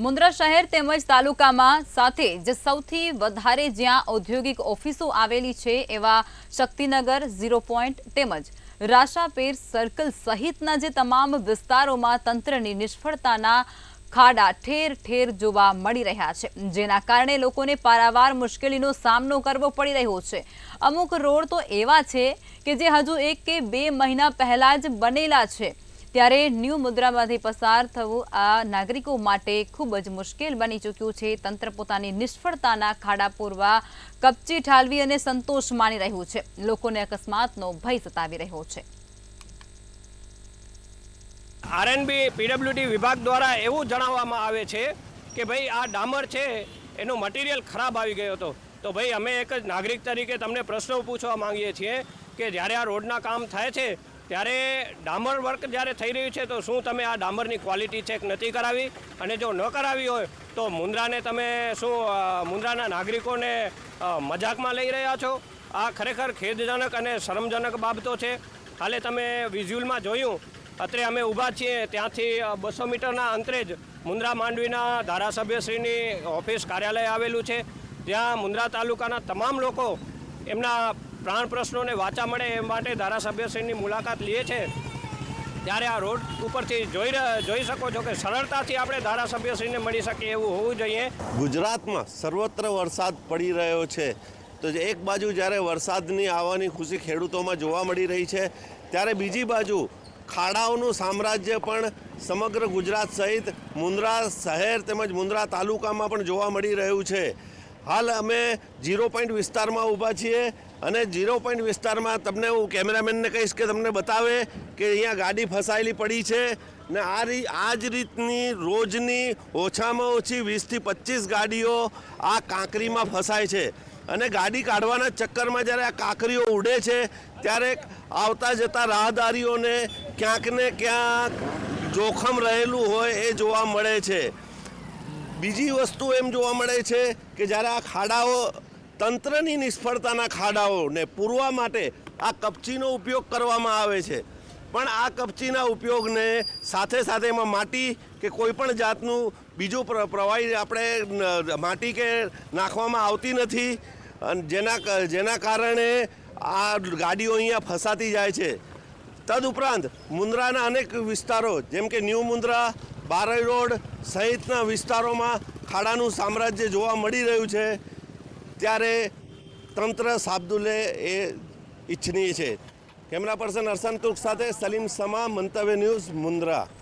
મુન્દ્રા શહેર તેમજ તાલુકામાં સાથે જ સૌથી વધારે જ્યાં ઔદ્યોગિક ઓફિસો આવેલી છે એવા શક્તિનગર 0 પોઈન્ટ તેમજ રાશાપેર સર્કલ સહિતના જે તમામ વિસ્તારોમાં તંત્રની નિષ્ફળતાના ખાડા ઠેર ઠેર જોવા મળી રહ્યા છે, જેના કારણે લોકોને પારાવાર મુશ્કેલીનો સામનો કરવો પડી રહ્યો છે। અમુક રોડ તો એવા છે કે જે હજુ 1 કે 2 મહિના પહેલા જ બનેલા છે, ત્યારે ન્યૂ મુન્દ્રામાંથી પસાર થવું આ નાગરિકો માટે ખૂબ જ મુશ્કેલ બની ચૂક્યું છે। તંત્ર પોતાની નિષ્ફળતાના ખાડા પૂરવા કપચી ઠાલવી અને સંતોષ માની રહ્યું છે। લોકોને અકસ્માતનો ભય સતાવી રહ્યો છે। આરએનબી પીડબ્લ્યુડી વિભાગ દ્વારા એવું જણાવવામાં આવે છે કે ભાઈ આ ડામર છે એનો મટીરિયલ ખરાબ આવી ગયો હતો। તો ભાઈ અમે એક જ નાગરિક તરીકે તમને પ્રશ્નો પૂછવા માંગીએ છીએ કે જ્યારે આ રોડના કામ થાય છે ત્યારે ડામર વર્ક જ્યારે થઈ રહ્યું છે તો શું તમે આ ડામરની ક્વોલિટી ચેક નથી કરાવી? અને જો ન કરાવી હોય તો મુન્દ્રાને તમે શું મુન્દ્રાના નાગરિકોને મજાકમાં લઈ રહ્યા છો? આ ખરેખર ખેદજનક અને શરમજનક બાબતો છે। હાલે તમે વિઝ્યુઅલમાં જોયું, અત્રે અમે ઊભા છીએ ત્યાંથી 200 મીટરના અંતરે જ મુન્દ્રા માંડવીના ધારાસભ્યશ્રીની ઓફિસ કાર્યાલય આવેલું છે, જ્યાં મુન્દ્રા તાલુકાના તમામ લોકો એમના પ્રાણ પ્રશ્નોને વાચા મળે એ માટે ધારાસભ્યશ્રીની મુલાકાત લે છે। ત્યારે આ રોડ ઉપરથી જોઈ શકો છો કે સરળતાથી આપણે ધારાસભ્યશ્રીને મળી શકીએ એવું હોવું જોઈએ। ગુજરાતમાં સર્વત્ર વરસાદ પડી રહ્યો છે, તો એક બાજુ જ્યારે વરસાદની આવવાની ખુશી ખેડૂતોમાં જોવા મળી રહી છે, ત્યારે બીજી બાજુ ખાડાઓનું સામ્રાજ્ય પણ સમગ્ર ગુજરાત સહિત મુન્દ્રા શહેર તેમજ મુન્દ્રા તાલુકામાં પણ જોવા મળી રહ્યું છે। હાલ અમે 0 પોઈન્ટ વિસ્તારમાં ઊભા છીએ અને 0 પોઈન્ટ વિસ્તારમાં તમને હું કેમેરામેનને કહીશ કે તમને બતાવે કે અહીંયા ગાડી ફસાયેલી પડી છે ને આ જ રીતની રોજની ઓછામાં ઓછી 20થી 25 ગાડીઓ આ કાંકરીમાં ફસાય છે અને ગાડી કાઢવાના ચક્કરમાં જ્યારે આ કાંકરીઓ ઉડે છે ત્યારે આવતા જતા રાહદારીઓને ક્યાંક ને ક્યાંક જોખમ રહેલું હોય એ જોવા મળે છે। બીજી વસ્તુ એમ જોવા મળે છે કે જ્યારે આ ખાડાઓ તંત્રની નિષ્ફળતાના ખાડાઓને પૂરવા માટે આ કપચીનો ઉપયોગ કરવામાં આવે છે, પણ આ કપચીના ઉપયોગને સાથે સાથે એમાં માટી કે કોઈ પણ જાતનું બીજું પ્રવાહી આપણે માટી કે નાખવામાં આવતી નથી, જેના કારણે આ ગાડીઓ અહીંયા ફસાતી જાય છે। તદુપરાંત મુન્દ્રાના અનેક વિસ્તારો જેમ કે ન્યૂ મુન્દ્રા, બારઈ રોડ સહિતના વિસ્તારોમાં ખાડાનું સામ્રાજ્ય જોવા મળી રહ્યું છે, ત્યારે તંત્ર સાબદુલે એ ઈચ્છનીય છે। કેમેરા પર્સન અરસન તુર્ક સાથે સલીમ સમા, મંતવ્ય ન્યૂઝ, મુન્દ્રા।